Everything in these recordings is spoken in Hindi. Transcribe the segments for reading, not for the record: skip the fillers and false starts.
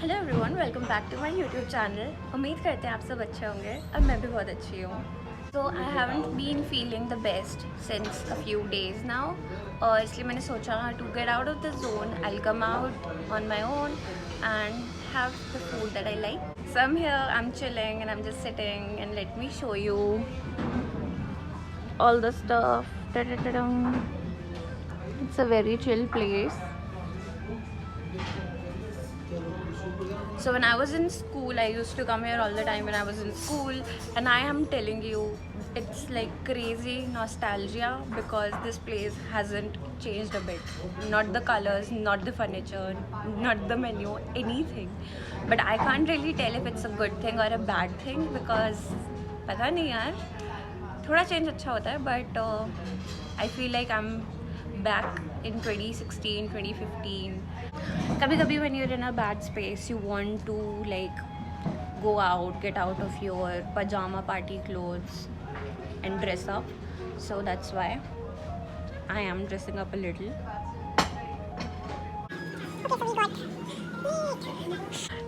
Hello everyone, welcome back to my YouTube channel. उम्मीद करते हैं आप सब अच्छे होंगे और मैं भी बहुत अच्छी हूँ। So I haven't been feeling the best since a few days now, और इसलिए मैंने सोचा to get out of the zone I will come out on my own and have the food that I like. So I am here, I am chilling and I am just sitting and let me show you all the stuff. It's a very chill place. So when I was in school, I used to come here all the time when I was in school, and I am telling you, it's like crazy nostalgia because this place hasn't changed a bit. Not the colors, not the furniture, not the menu, anything. But I can't really tell if it's a good thing or a bad thing because पता नहीं यार, थोड़ा चेंज अच्छा होता है, but I feel like I am back in 2016, 2015. कभी कभी when you're in a bad space you want to like go out, get out of your pajama party clothes and dress up. So that's why I am dressing up a little.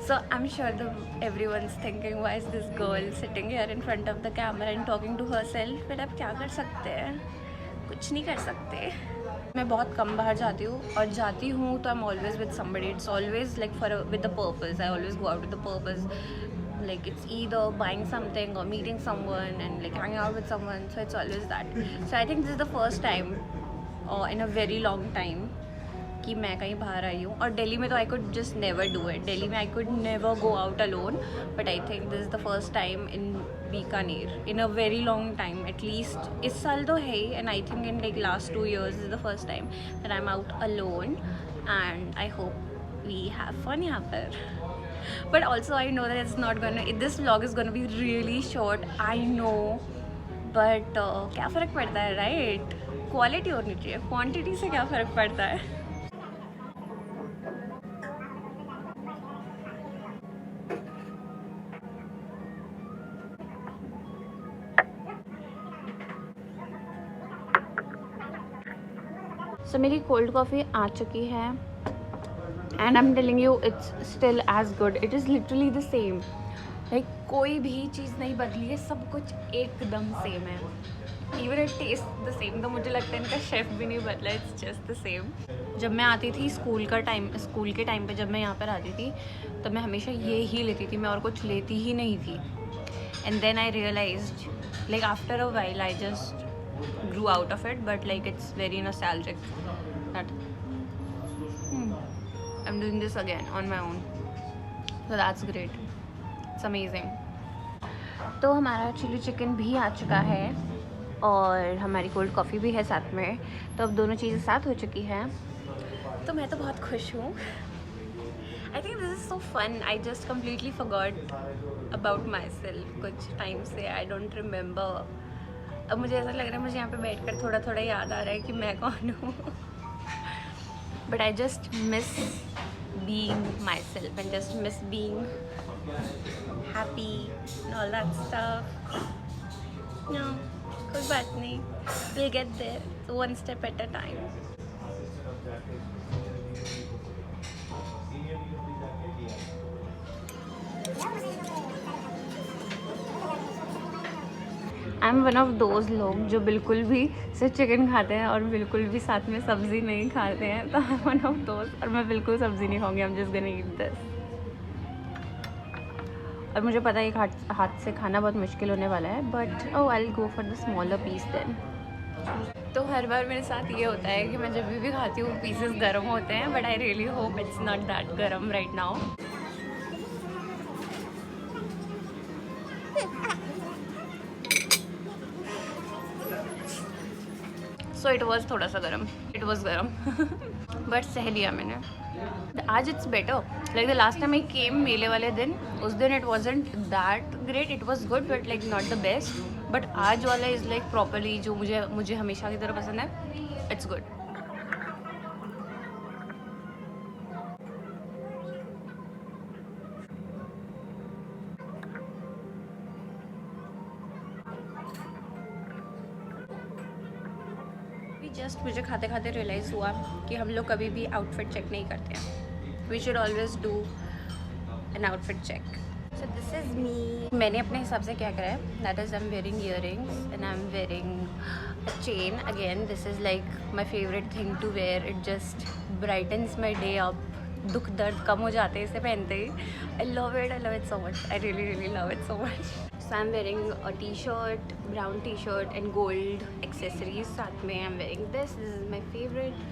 So I'm sure everyone's thinking, why is this girl sitting here in front of the camera and talking to herself? फिर अब क्या कर सकते हैं, कुछ नहीं कर सकते. मैं बहुत कम बाहर जाती हूँ, और जाती हूँ तो I am always with somebody. It's always like for with the purpose. I always go out with the purpose. Like it's either buying something or meeting someone and like hanging out with someone. So it's always that. So I think this is the first time in a very long time कि मैं कहीं बाहर आई हूँ. और दिल्ली में तो I could just never do it. Delhi में I could never go out alone, but I think this is the first time in Bikaner in a very long time. At least इस साल तो है ही, and I think in like last 2 years is the first time that I am out alone, and I hope we have fun यहाँ पर. But also I know that it's not gonna, this vlog is gonna be really short, I know, but क्या फ़र्क पड़ता है, राइट? क्वालिटी होनी चाहिए, क्वांटिटी से क्या फ़र्क पड़ता है. So मेरी कोल्ड कॉफ़ी आ चुकी है, and I'm telling you it's still as good. It is literally the same. Like कोई भी चीज़ नहीं बदली है, सब कुछ एकदम सेम है. Even it tastes the same. तो मुझे लगता है इनका शेफ़ भी नहीं बदला, it's just the same. जब मैं आती थी स्कूल के टाइम पे जब मैं यहाँ पर आती थी, तब मैं हमेशा ये ही लेती थी, मैं और कुछ लेती ही नहीं थी. And then I realized, like after a while I just grew out of it, but like it's very nostalgic that I'm doing this again on my own. So that's great. It's amazing. तो हमारा चिली चिकन भी आ चुका है और हमारी कोल्ड कॉफ़ी भी है साथ में, तो अब दोनों चीज़ें साथ हो चुकी हैं. तो मैं तो बहुत खुश हूँ. I think this is so fun. I just completely forgot about myself कुछ टाइम से. I don't remember. अब मुझे ऐसा लग रहा है, मुझे यहाँ पे बैठकर थोड़ा थोड़ा याद आ रहा है कि मैं कौन हूँ. But I just miss being myself and just miss being happy and all that stuff. No, कोई बात नहीं. We'll get there, one step at a time. I am one of those लोग जो बिल्कुल भी सिर्फ चिकन खाते हैं और बिल्कुल भी साथ में सब्ज़ी नहीं खाते हैं. तो I am one of those, और मैं बिल्कुल सब्ज़ी नहीं खाऊंगी. आई am just gonna eat this. और मुझे पता है हाथ से खाना बहुत मुश्किल होने वाला है, but oh I will go for the smaller piece then. तो हर बार मेरे साथ ये होता है कि मैं जब भी खाती हूँ पीसेस गर्म होते हैं, but I really hope it's not that गर्म right now. So it was थोड़ा सा गर्म, इट वॉज गर्म बट सह लिया मैंने. आज it's better. Like the last time I came मेले वाले दिन, उस दिन it wasn't that great. It was good but like not the best. But आज वाला इज़ लाइक प्रॉपरली जो मुझे हमेशा की तरह पसंद है. It's good. जस्ट मुझे खाते खाते रियलाइज़ हुआ कि हम लोग कभी भी आउटफिट चेक नहीं करते हैं. We should always do an outfit check. So this is me. मैंने अपने हिसाब से क्या करा है, that is I'm wearing earrings and I'm wearing a chain. Again, this is like my favorite thing to wear. It just brightens my day up. दुख दर्द कम हो जाते हैं इसे पहनते ही. I love it so much. I really love it so much. So I'm wearing a t-shirt, brown t-shirt and gold accessories. साथ में I'm wearing this is my favorite.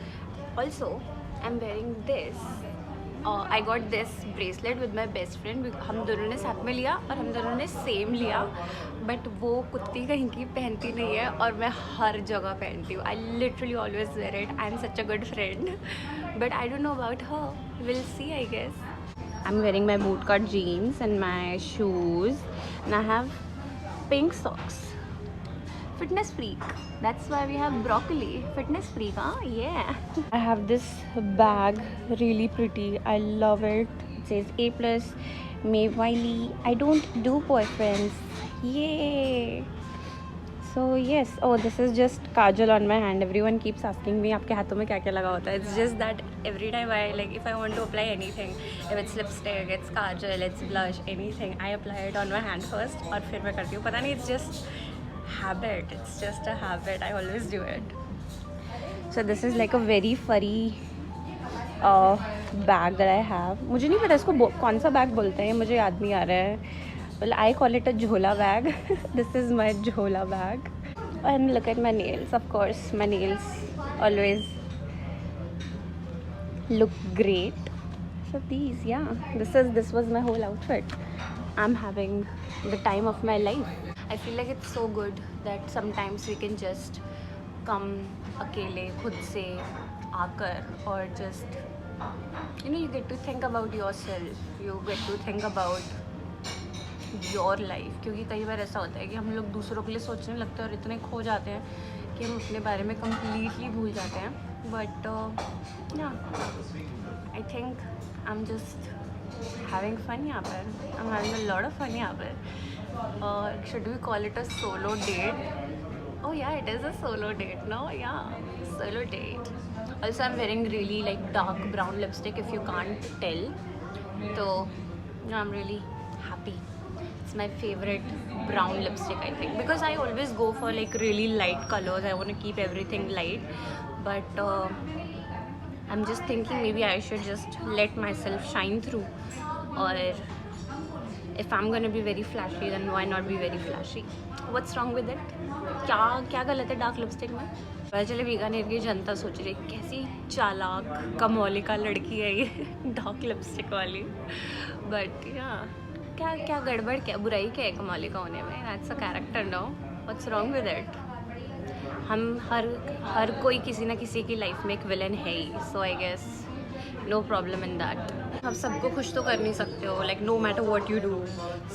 Also I'm wearing this. I got this bracelet with my best friend. हम दोनों ने साथ में लिया और हम दोनों ने सेम लिया, बट वो कुत्ती कहीं की पहनती नहीं है और मैं हर जगह पहनती हूँ. I literally always wear it. I am such a good friend, but I don't know about her. Will see I guess. I am wearing my boot cut jeans and my shoes and I have pink socks. Fitness freak. That's why we have broccoli. Fitness freak, huh? Yeah. I have this bag, really pretty. I love it. It says A+, May Wiley. I don't do boyfriends. Yay. So yes. Oh, this is just kajal on my hand. Everyone keeps asking me, आपके हाथों में क्या क्या लगा होता है? It's just that every time I like, if I want to apply anything, if it's lipstick, it's kajal, it's blush, anything, I apply it on my hand first और फिर मैं करती हूँ. पता नहीं, it's just habit. It's just a habit. I always do it. So this is like a very furry bag that I have. मुझे नहीं पता इसको कौन सा बैग बोलते हैं, मुझे याद नहीं आ रहा है. Well, I call it a jhola bag. This is my jhola bag. And look at my nails. Of course, my nails always look great. So these, yeah, this was my whole outfit. I'm having the time of my life. I feel like it's so good that sometimes we can just come अकेले खुद से आकर और just you get to think about yourself, you get to think about your life. क्योंकि कई बार ऐसा होता है कि हम लोग दूसरों के लिए सोचने लगते हैं और इतने खो जाते हैं कि हम अपने बारे में completely भूल जाते हैं. But yeah, I think I'm just having fun यहाँ पर. I'm having a lot of fun यहाँ पर. Should we call it a solo date? Oh yeah, it is a solo date. No, yeah, solo date. Also, I'm wearing really like dark brown lipstick, if you can't tell. So I'm really happy. It's my favorite brown lipstick, I think, because I always go for like really light colors. I want to keep everything light, but I'm just thinking maybe I should just let myself shine through, or if I'm gonna be very flashy, then why not be very flashy? What's wrong with it? क्या गलत है डार्क लिपस्टिक में? पता चले बीकानेर की जनता सोच रही है कैसी चालाक कमौलिका लड़की है ये डार्क लिपस्टिक वाली. बट क्या गड़बड़, क्या बुराई क्या है कमौलिका होने में? That's a character. No, what's wrong with it? हम हर कोई किसी ना किसी की लाइफ में एक विलन है ही. So I guess no problem in that. आप सबको खुश तो कर नहीं सकते हो. Like no matter what you do,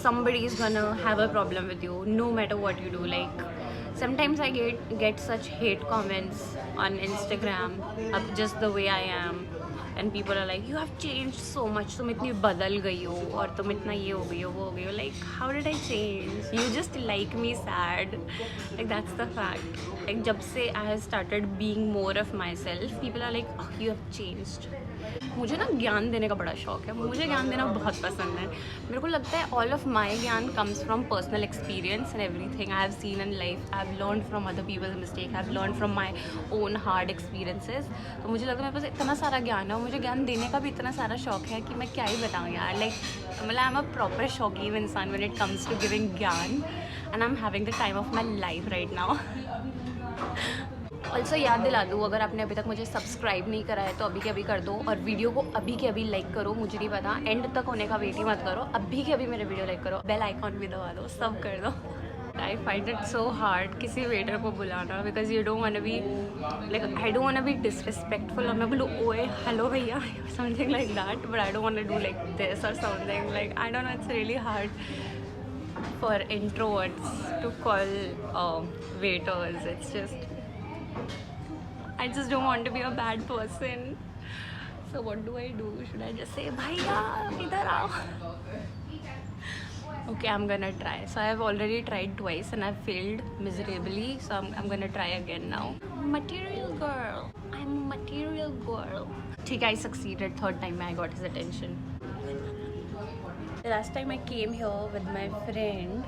somebody is gonna have a problem with you, no matter what you do. Like sometimes I get such hate comments on Instagram of just the way I am, and people are like, you have changed so much, तुम इतनी बदल गई हो और तुम इतना ये हो गई हो वो हो गई हो. Like, how did I change? You just like me sad. Like, that's the fact. Like, जब से I have started being more of myself, people are like, oh, you have changed. मुझे ना ज्ञान देने का बड़ा शौक है. मुझे ज्ञान देना बहुत पसंद है. मेरे को लगता है ऑल ऑफ माई ज्ञान comes from personal experience and everything I have seen in life. I have learn from other people's mistake, I have learn from my own hard experiences. तो मुझे लगता है मेरे पास इतना सारा ज्ञान है और मुझे ज्ञान देने का भी इतना सारा शौक है कि मैं क्या ही बताऊँ यार. लाइक, मतलब आई एम अ प्रॉपर शौकीन इंसान when it comes to giving ज्ञान, and I am having the time of my life right now. Also याद दिला दूँ, अगर आपने अभी तक मुझे सब्सक्राइब नहीं करा है तो अभी के अभी कर दो, और वीडियो को अभी के अभी लाइक करो. मुझे नहीं पता, एंड तक होने का वेट ही मत करो, अभी के अभी मेरे वीडियो लाइक करो, बेल आइकॉन भी दबा दो, सब कर दो. I find it so hard किसी वेटर को बुलाना, because you don't want to be like, I don't want to be disrespectful और मैं बोलूँ ओए हेलो भैया something like that, but I don't want to do like this और something like, I don't know, it's really hard for introverts to call waiters. It's just, I just don't want to be a bad person. So what do I do? Should I just say, "Bhaiya, idhar aao"? Okay, I'm gonna try. So I have already tried twice and I've failed miserably. So I'm gonna try again now. Material girl. I'm a material girl. ठीक है, I succeeded. Third time I got his attention. Last time I came here with my friend,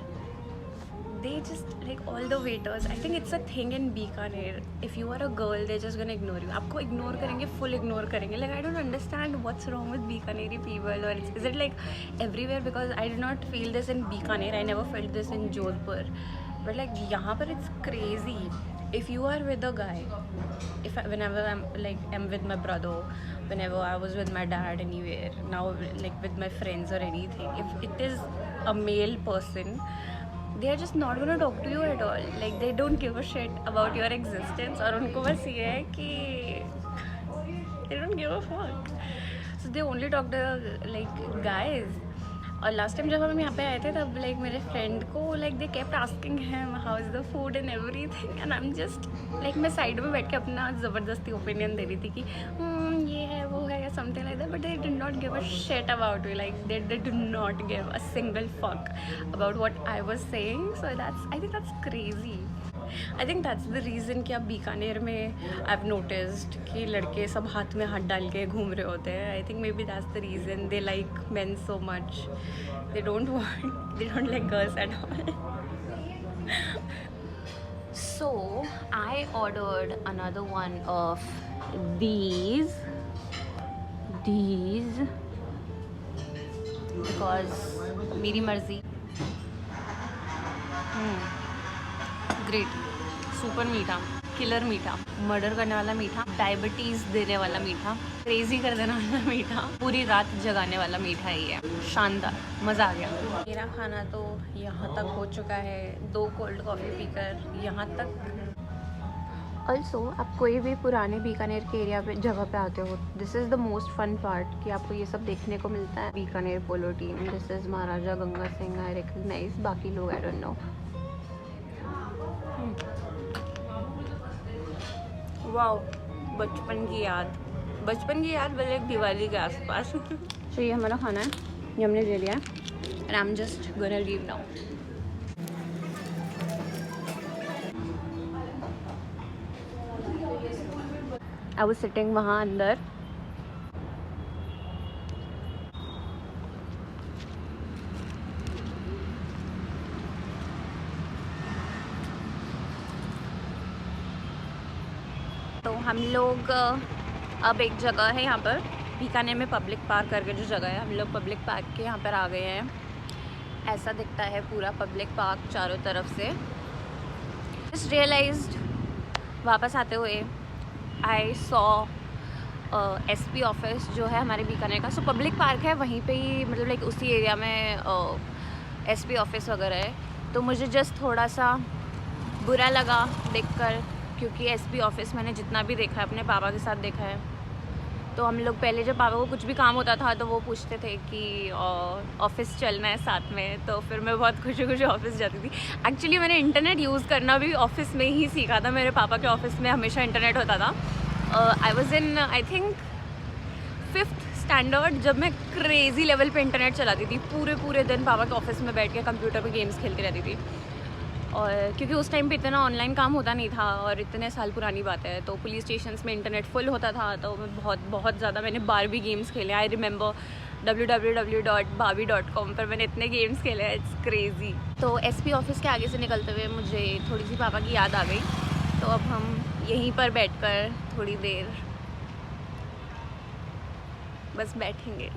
they just like all the waiters. I think it's a thing in Bikaner. If you are a girl, they're just gonna ignore you. आपको ignore करेंगे, full ignore करेंगे. Like I don't understand what's wrong with Bikaneri people, or is it like everywhere? Because I did not feel this in Bikaner. I never felt this in Jodhpur. But like यहाँ पर it's crazy. If you are with a guy, whenever I'm with my brother, whenever I was with my dad anywhere, now like with my friends or anything, if it is a male person, they are just not gonna talk to you at all. Like they don't give a shit about your existence. और उनको बस ये है कि they don't give a fuck. So they only talk to like guys. और लास्ट टाइम जब हम यहाँ पे आए थे तब लाइक मेरे फ्रेंड को like they kept asking him how is the food and everything, and I am just like मैं साइड में बैठ के अपना ज़बरदस्ती ओपिनियन दे रही थी कि ये है वो है या something like that, but they did not give a shit about me. Like they did not give a single fuck about what I was saying. So that's I think that's crazy. I think that's the reason कि आप बीकानेर में आई हैव नोटिस्ड कि लड़के सब हाथ में हाथ डाल के घूम रहे होते हैं. I think may be that's the reason they like main so much. They don't like girls at all. So I ordered another one of these because मेरी मर्जी. ग्रेट, सुपर मीठा, किलर मीठा, मर्डर करने वाला मीठा, डायबिटीज़ देने वाला मीठा, क्रेजी कर देने वाला मीठा, पूरी रात जगाने वाला मीठा ही है. शानदार, मज़ा आ गया. मेरा खाना तो यहाँ तक हो चुका है. 2 कोल्ड कॉफ़ी पीकर यहाँ तक. ऑल्सो आप कोई भी पुराने बीकानेर के एरिया पे जगह पे आते हो, this is the most fun part कि आपको ये सब देखने को मिलता है. Bikaner polo team, this is Maharaja Ganga Singh, I recognise. बाकी लोग आई डोंट नो. वाओ, बचपन की याद बल्कि दिवाली के आसपास. तो ये हमारा खाना है, ये हमने ले लिया है. And I am just gonna leave now. I was sitting वहाँ अंदर. तो हम लोग अब एक जगह है यहाँ पर बीकानेर में, पब्लिक पार्क करके जो जगह है, हम लोग पब्लिक पार्क के यहाँ पर आ गए हैं. ऐसा दिखता है पूरा पब्लिक पार्क चारों तरफ से. जस्ट रियलाइज्ड वापस आते हुए आई सॉ एसपी ऑफिस जो है हमारे बीकानेर का. सो पब्लिक पार्क है वहीं पे ही, मतलब लाइक उसी एरिया में एसपी ऑफिस वगैरह है. तो मुझे जस्ट थोड़ा सा बुरा लगा देखकर, क्योंकि एसपी ऑफिस मैंने जितना भी देखा है अपने पापा के साथ देखा है. तो हम लोग पहले जब पापा को कुछ भी काम होता था तो वो पूछते थे कि ऑफिस चलना है साथ में, तो फिर मैं बहुत खुशी खुशी ऑफिस जाती थी. एक्चुअली मैंने इंटरनेट यूज़ करना भी ऑफिस में ही सीखा था. मेरे पापा के ऑफिस में हमेशा इंटरनेट होता था. I was in I think 5th standard जब मैं क्रेज़ी लेवल पे इंटरनेट चलाती थी. पूरे दिन पापा के ऑफिस में बैठ के कंप्यूटर पे गेम्स खेलती रहती थी. और क्योंकि उस टाइम पे इतना ऑनलाइन काम होता नहीं था और इतने साल पुरानी बात है, तो पुलिस स्टेशंस में इंटरनेट फुल होता था. तो मैं बहुत ज़्यादा मैंने बारबी गेम्स खेले. आई रिमेंबर www.barbie.com पर मैंने इतने गेम्स खेले हैं, इट्स क्रेज़ी. तो एसपी ऑफिस के आगे से निकलते हुए मुझे थोड़ी सी पापा की याद आ गई. तो अब हम यहीं पर बैठकर थोड़ी देर बस बैठेंगे.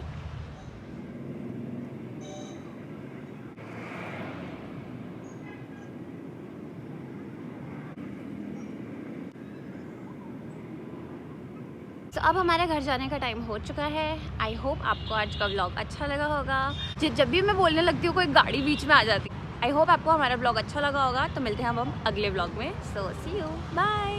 तो अब हमारे घर जाने का टाइम हो चुका है. आई होप आपको आज का व्लॉग अच्छा लगा होगा. जब भी मैं बोलने लगती हूँ कोई गाड़ी बीच में आ जाती. आई होप आपको हमारा व्लॉग अच्छा लगा होगा. तो मिलते हैं हम अगले व्लॉग में. सो सी यू, बाय.